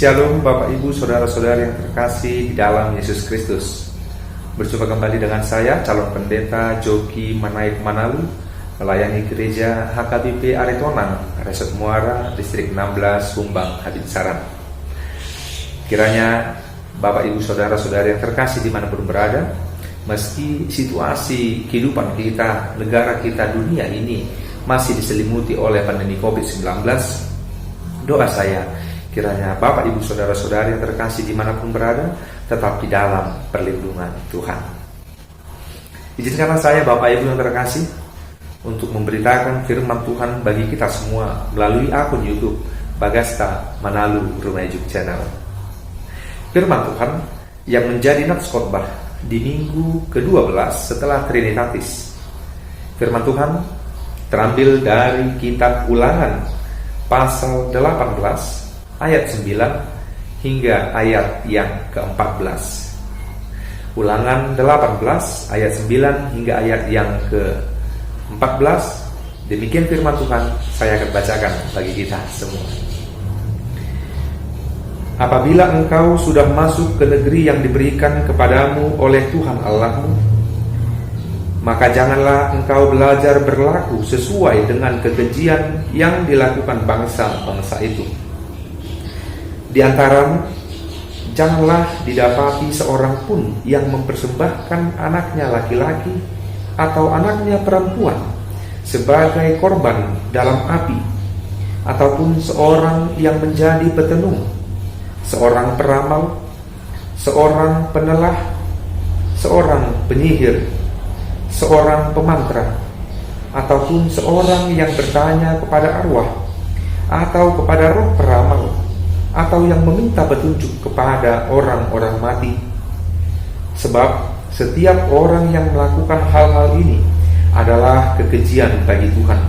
Shalom Bapak Ibu Saudara-saudari yang terkasih di dalam Yesus Kristus. Berjumpa kembali dengan saya, calon pendeta Joki Manaik Manalu, melayani gereja HKBP Aritonang, Resort Muara, Distrik 16, Humbang, Habinsaran. Kiranya Bapak Ibu Saudara-saudari yang terkasih dimanapun berada, meski situasi kehidupan kita, negara kita, dunia ini masih diselimuti oleh pandemi COVID-19, doa saya kiranya Bapak Ibu Saudara-saudari yang terkasih dimanapun berada tetap di dalam perlindungan Tuhan. Izinkanlah saya Bapak Ibu yang terkasih untuk memberitakan firman Tuhan bagi kita semua melalui akun YouTube Bagasta Manalu Rumejuk Channel. Firman Tuhan yang menjadi nats khotbah di minggu ke-12 setelah Trinitatis. Firman Tuhan terambil dari kitab Ulangan pasal 18 ayat 9 hingga ayat yang ke-14. Ulangan 18 ayat 9 hingga ayat yang ke-14. Demikian firman Tuhan, saya akan bacakan bagi kita semua. Apabila engkau sudah masuk ke negeri yang diberikan kepadamu oleh Tuhan Allahmu, maka janganlah engkau belajar berlaku sesuai dengan kekejian yang dilakukan bangsa-bangsa itu. Di antaramu, janganlah didapati seorang pun yang mempersembahkan anaknya laki-laki atau anaknya perempuan sebagai korban dalam api, ataupun seorang yang menjadi petenung, seorang peramal, seorang penelah, seorang penyihir, seorang pemantra, ataupun seorang yang bertanya kepada arwah atau kepada roh peramal, atau yang meminta petunjuk kepada orang-orang mati. Sebab setiap orang yang melakukan hal-hal ini adalah kekejian bagi Tuhan.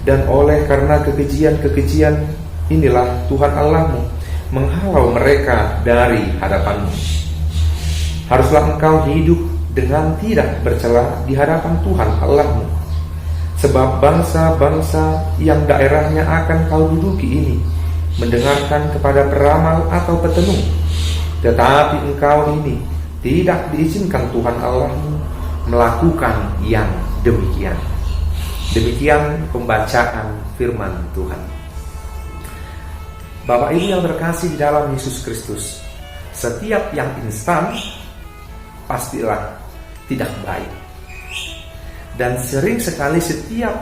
Dan oleh karena kekejian-kekejian inilah Tuhan Allahmu menghalau mereka dari hadapanmu. Haruslah engkau hidup dengan tidak bercela di hadapan Tuhan Allahmu. Sebab bangsa-bangsa yang daerahnya akan kau duduki ini mendengarkan kepada peramal atau petenung, tetapi engkau ini tidak diizinkan Tuhan Allahmu melakukan yang demikian. Demikian pembacaan firman Tuhan. Bapak Ibu yang terkasih di dalam Yesus Kristus, setiap yang instan pastilah tidak baik. Dan sering sekali setiap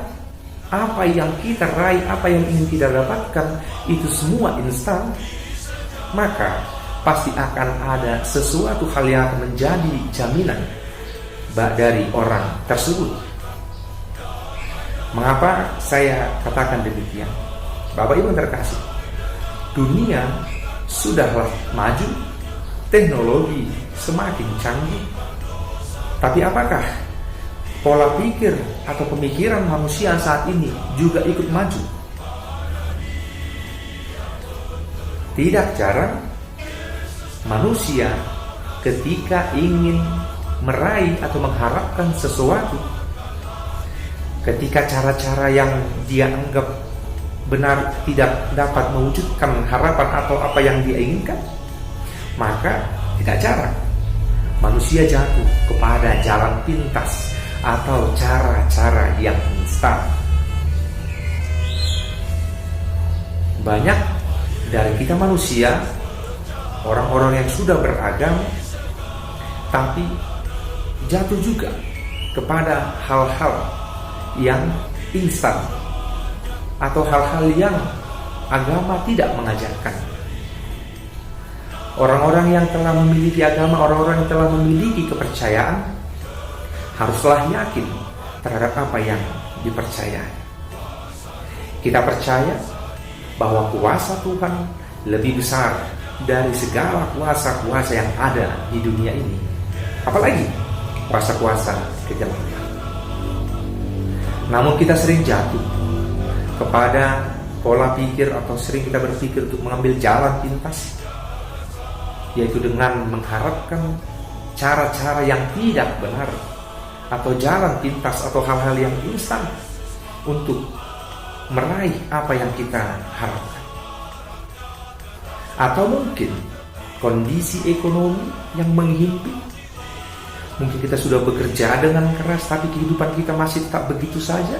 apa yang kita raih, apa yang ingin kita dapatkan, itu semua instan, maka pasti akan ada sesuatu hal yang akan menjadi jaminan dari orang tersebut. Mengapa saya katakan demikian? Bapak Ibu terkasih, dunia sudahlah maju, teknologi semakin canggih, tapi apakah pola pikir atau pemikiran manusia saat ini juga ikut maju? Tidak jarang manusia ketika ingin meraih atau mengharapkan sesuatu, ketika cara-cara yang dia anggap benar tidak dapat mewujudkan harapan atau apa yang dia inginkan, maka tidak jarang manusia jatuh kepada jalan pintas atau cara-cara yang instan. Banyak dari kita manusia, orang-orang yang sudah beragama, tapi jatuh juga kepada hal-hal yang instan atau hal-hal yang agama tidak mengajarkan. Orang-orang yang telah memiliki agama, orang-orang yang telah memiliki kepercayaan, haruslah yakin terhadap apa yang dipercayai. Kita percaya bahwa kuasa Tuhan lebih besar dari segala kuasa-kuasa yang ada di dunia ini, apalagi kuasa-kuasa kegelapan. Namun kita sering jatuh kepada pola pikir atau sering kita berpikir untuk mengambil jalan pintas, yaitu dengan mengharapkan cara-cara yang tidak benar atau jalan pintas atau hal-hal yang instan untuk meraih apa yang kita harapkan. Atau mungkin kondisi ekonomi yang menghimpit. Mungkin kita sudah bekerja dengan keras, tapi kehidupan kita masih tetap begitu saja,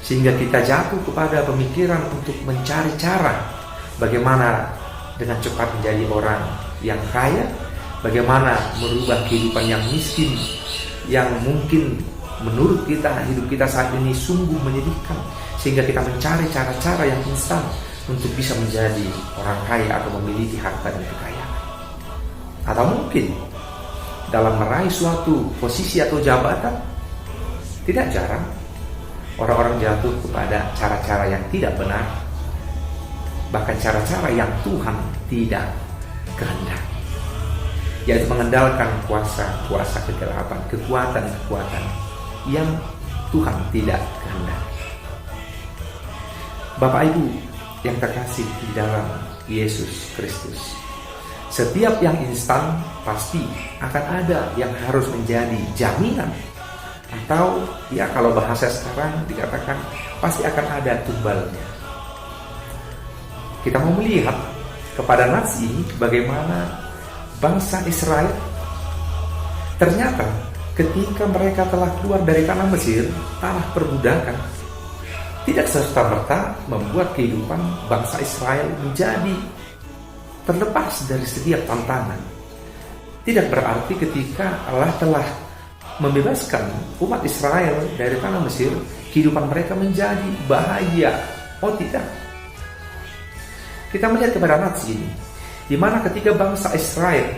sehingga kita jatuh kepada pemikiran untuk mencari cara bagaimana dengan cepat menjadi orang yang kaya, bagaimana merubah kehidupan yang miskin, yang mungkin menurut kita hidup kita saat ini sungguh menyedihkan, sehingga kita mencari cara-cara yang instan untuk bisa menjadi orang kaya atau memiliki harta dan kekayaan. Atau mungkin dalam meraih suatu posisi atau jabatan, tidak jarang orang-orang jatuh kepada cara-cara yang tidak benar, bahkan cara-cara yang Tuhan tidak kehendaki, yaitu mengandalkan kuasa kegelapan, kekuatan yang Tuhan tidak kehendaki. Bapak Ibu yang terkasih di dalam Yesus Kristus, setiap yang instan pasti akan ada yang harus menjadi jaminan, atau ya kalau bahasa sekarang dikatakan pasti akan ada tumbalnya. Kita mau melihat kepada nats ini bagaimana bangsa Israel ternyata ketika mereka telah keluar dari tanah Mesir, tanah perbudakan, tidak serta-merta membuat kehidupan bangsa Israel menjadi terlepas dari setiap tantangan. Tidak berarti ketika Allah telah membebaskan umat Israel dari tanah Mesir, kehidupan mereka menjadi bahagia. Oh tidak. Kita melihat kepada nats ini, di mana ketika bangsa Israel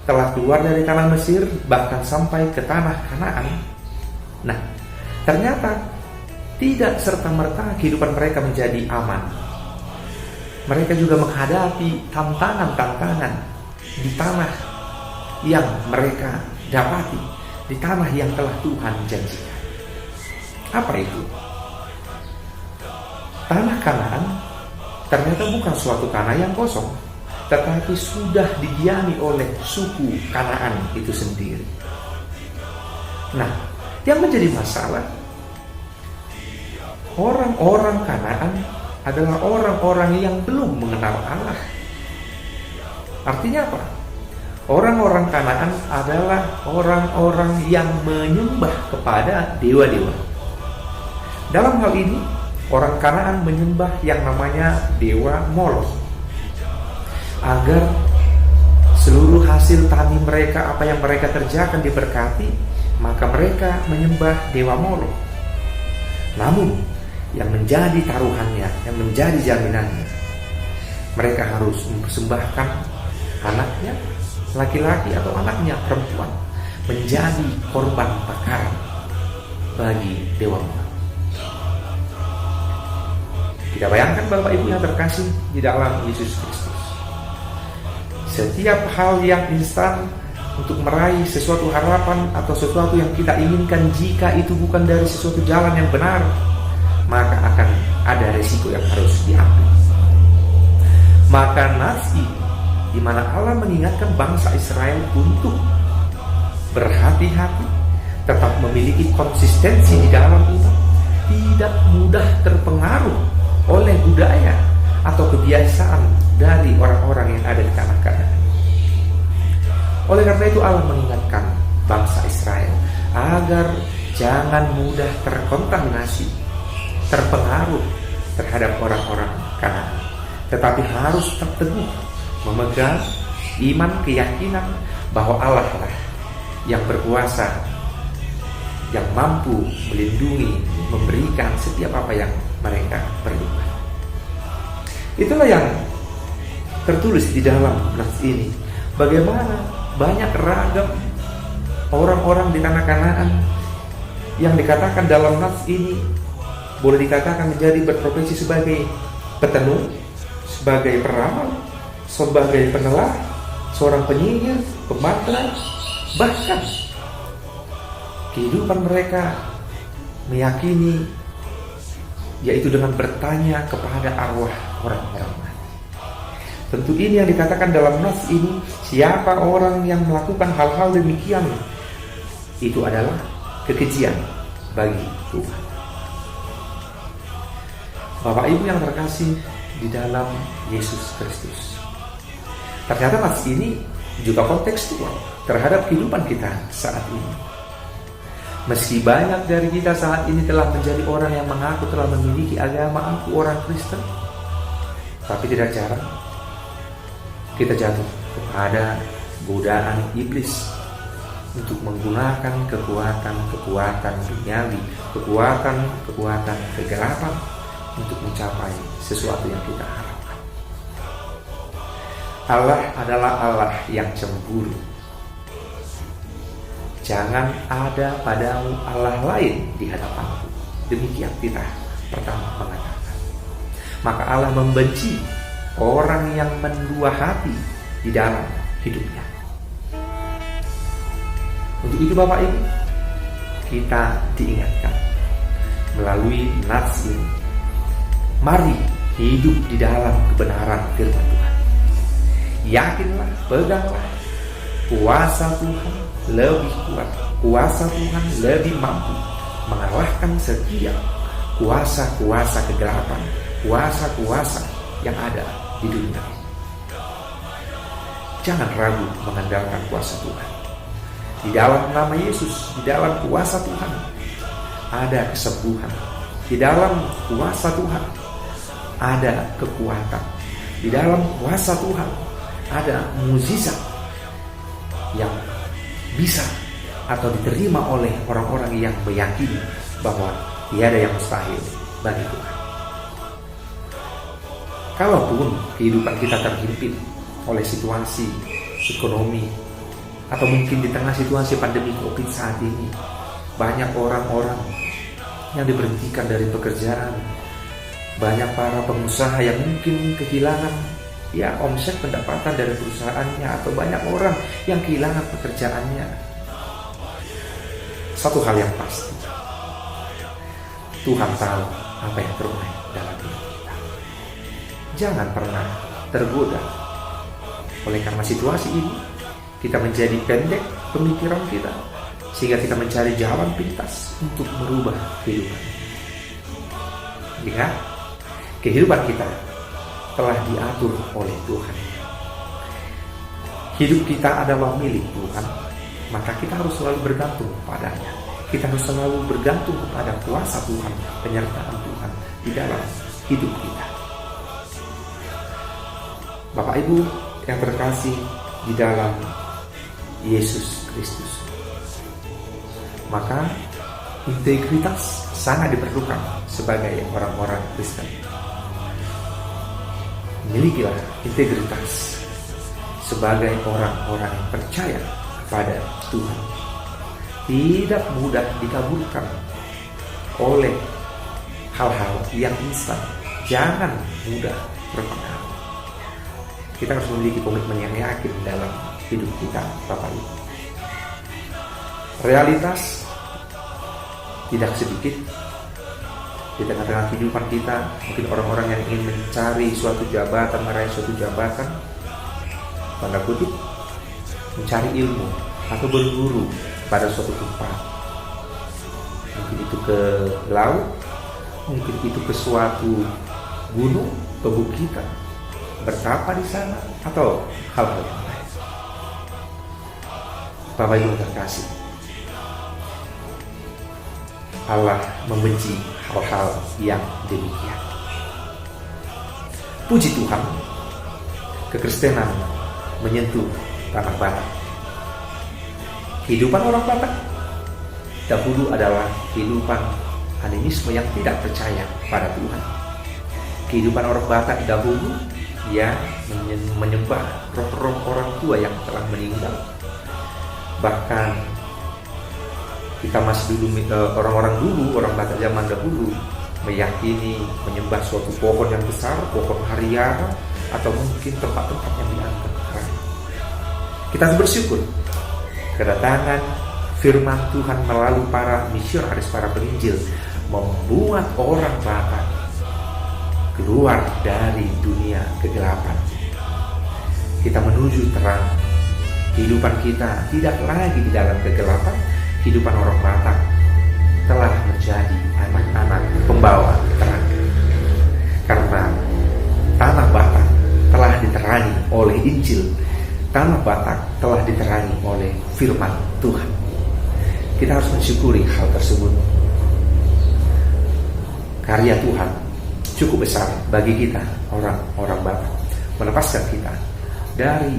telah keluar dari tanah Mesir, bahkan sampai ke tanah Kanaan, nah ternyata tidak serta-merta kehidupan mereka menjadi aman. Mereka juga menghadapi tantangan-tantangan di tanah yang mereka dapati, di tanah yang telah Tuhan janjikan. Apa itu? Tanah Kanaan ternyata bukan suatu tanah yang kosong, tetapi sudah didiami oleh suku Kanaan itu sendiri. Nah, yang menjadi masalah, orang-orang Kanaan adalah orang-orang yang belum mengenal Allah. Artinya apa? Orang-orang Kanaan adalah orang-orang yang menyembah kepada dewa-dewa. Dalam hal ini, orang Kanaan menyembah yang namanya dewa Molok. Agar seluruh hasil tani mereka, apa yang mereka kerjakan diberkati, maka mereka menyembah dewa Molok. Namun, yang menjadi taruhannya, yang menjadi jaminannya, mereka harus mempersembahkan anaknya laki-laki atau anaknya perempuan menjadi korban bakaran bagi dewa Molok. Kita bayangkan Bapak Ibu yang terkasih di dalam Yesus Kristus, setiap hal yang instan untuk meraih sesuatu harapan atau sesuatu yang kita inginkan, jika itu bukan dari sesuatu jalan yang benar, maka akan ada resiko yang harus diambil. Maka nats ini, di mana Allah mengingatkan bangsa Israel untuk berhati-hati, tetap memiliki konsistensi di dalam iman, tidak mudah terpengaruh oleh budaya atau kebiasaan dari orang-orang yang ada di tanah Kanaan. Oleh karena itu Allah mengingatkan bangsa Israel agar jangan mudah terkontaminasi, terpengaruh terhadap orang-orang Kanaan, tetapi harus tetap teguh memegang iman, keyakinan bahwa Allah lah yang berkuasa, yang mampu melindungi, memberikan setiap apa yang mereka perlukan. Itulah yang tertulis di dalam nats ini. Bagaimana banyak ragam orang-orang di tanah Kanaan yang dikatakan dalam nats ini boleh dikatakan menjadi berprofesi sebagai petenung, sebagai peramal, sebagai penelah, seorang penyihir, pemantrai, bahkan kehidupan mereka meyakini, yaitu dengan bertanya kepada arwah orang-orang mati. Tentu ini yang dikatakan dalam nats ini, siapa orang yang melakukan hal-hal demikian, itu adalah kekejian bagi Tuhan. Bapak Ibu yang terkasih di dalam Yesus Kristus. Ternyata masih ini juga kontekstual terhadap kehidupan kita saat ini. Meski banyak dari kita saat ini telah menjadi orang yang mengaku telah memiliki agama, aku orang Kristen, tapi tidak jarang kita jatuh kepada godaan iblis untuk menggunakan kekuatan duniawi, kekuatan kegelapan untuk mencapai sesuatu yang kita harapkan. Allah adalah Allah yang cemburu. Jangan ada padamu Allah lain di hadapanku. Demikian kita pertama mengatakan. Maka Allah membenci orang yang mendua hati di dalam hidupnya. Untuk itu Bapak Ibu, kita diingatkan melalui nats ini. Mari hidup di dalam kebenaran firman Tuhan. Yakinlah, peganglah, kuasa Tuhan lebih kuat, kuasa Tuhan lebih mampu mengalahkan setiap kuasa-kuasa kegelapan, kuasa-kuasa yang ada di dunia. Jangan ragu mengandalkan kuasa Tuhan. Di dalam nama Yesus, di dalam kuasa Tuhan ada kesembuhan. Di dalam kuasa Tuhan ada kekuatan. Di dalam kuasa Tuhan ada mukjizat yang bisa atau diterima oleh orang-orang yang meyakini bahwa tiada yang mustahil bagi Tuhan. Kalaupun kehidupan kita terhimpit oleh situasi ekonomi, atau mungkin di tengah situasi pandemi COVID saat ini, banyak orang-orang yang diberhentikan dari pekerjaan, banyak para pengusaha yang mungkin kehilangan omset pendapatan dari perusahaannya, atau banyak orang yang kehilangan pekerjaannya. Satu hal yang pasti, Tuhan tahu apa yang terbaik dalam hidup kita. Jangan pernah tergoda oleh karena situasi ini kita menjadi pendek pemikiran kita, sehingga kita mencari jalan pintas untuk merubah kehidupan. Jika kehidupan kita telah diatur oleh Tuhan, hidup kita adalah milik Tuhan, maka kita harus selalu bergantung padanya. Kita harus selalu bergantung kepada kuasa Tuhan, penyertaan Tuhan di dalam hidup kita. Bapak Ibu yang terkasih di dalam Yesus Kristus, maka integritas sangat diperlukan sebagai orang-orang Kristen. Milikilah integritas sebagai orang-orang yang percaya kepada Tuhan. Tidak mudah dikabulkan oleh hal-hal yang instan. Jangan mudah terpengaruh. Kita harus memiliki komitmen yang yakin dalam hidup kita, Bapak Ibu. Realitas tidak sedikit di tengah-tengah kehidupan kita, mungkin orang-orang yang ingin mencari suatu jabatan, meraih suatu jabatan, tanda kutip, mencari ilmu atau berguru pada suatu tempat. Mungkin itu ke laut, mungkin itu ke suatu gunung, pebukitan, bertapa di sana, atau hal-hal yang lain. Bapak Ibu terkasih, Allah membenci hal-hal yang demikian. Puji Tuhan, kekristenan menyentuh tanah Batak. Kehidupan orang Batak dahulu adalah kehidupan animisme yang tidak percaya pada Tuhan. Kehidupan orang Batak dahulu yang menyembah roh-roh orang tua yang telah meninggal. Bahkan kita masih dulu, orang-orang dulu, orang Batak zaman dahulu meyakini menyembah suatu pohon yang besar, pohon hariara, atau mungkin tempat-tempat yang dianggap haram. Kita harus bersyukur kedatangan firman Tuhan melalui para misionaris, para penginjil, membuat orang Batak keluar dari dunia kegelapan. Kita menuju terang. Kehidupan kita tidak lagi di dalam kegelapan. Kehidupan orang Batak telah menjadi anak-anak pembawa terang. Karena diterangi oleh Injil, tanah Batak telah diterangi oleh firman Tuhan. Kita harus mensyukuri hal tersebut. Karya Tuhan cukup besar bagi kita, orang-orang Batak, melepaskan kita dari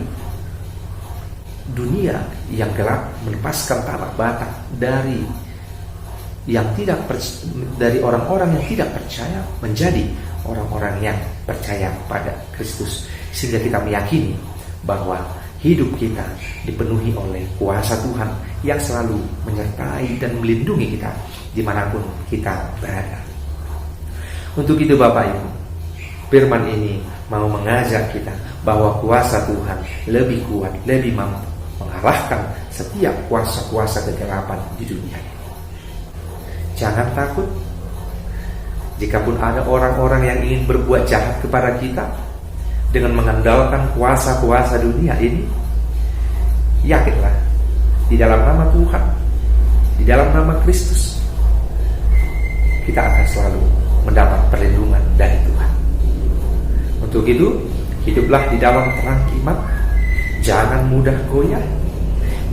dunia yang gelap, melepaskan tanah Batak dari orang-orang yang tidak percaya menjadi orang-orang yang percaya pada Kristus, sehingga kita meyakini bahwa hidup kita dipenuhi oleh kuasa Tuhan yang selalu menyertai dan melindungi kita dimanapun kita berada. Untuk itu Bapak Ibu, firman ini mau mengajak kita bahwa kuasa Tuhan lebih kuat, lebih mampu mengalahkan setiap kuasa-kuasa kegelapan di dunia ini. Jangan takut. Jikapun ada orang-orang yang ingin berbuat jahat kepada kita dengan mengandalkan kuasa-kuasa dunia ini, yakinlah, di dalam nama Tuhan, di dalam nama Kristus, kita akan selalu mendapat perlindungan dari Tuhan. Untuk itu, hiduplah di dalam terang iman, jangan mudah goyah,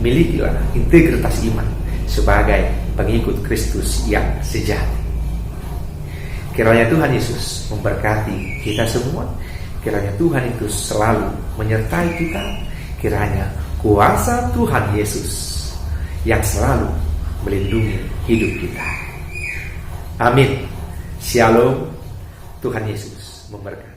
milikilah integritas iman sebagai pengikut Kristus yang sejati. Kiranya Tuhan Yesus memberkati kita semua. Kiranya Tuhan itu selalu menyertai kita. Kiranya kuasa Tuhan Yesus yang selalu melindungi hidup kita. Amin. Shalom. Tuhan Yesus memberkati.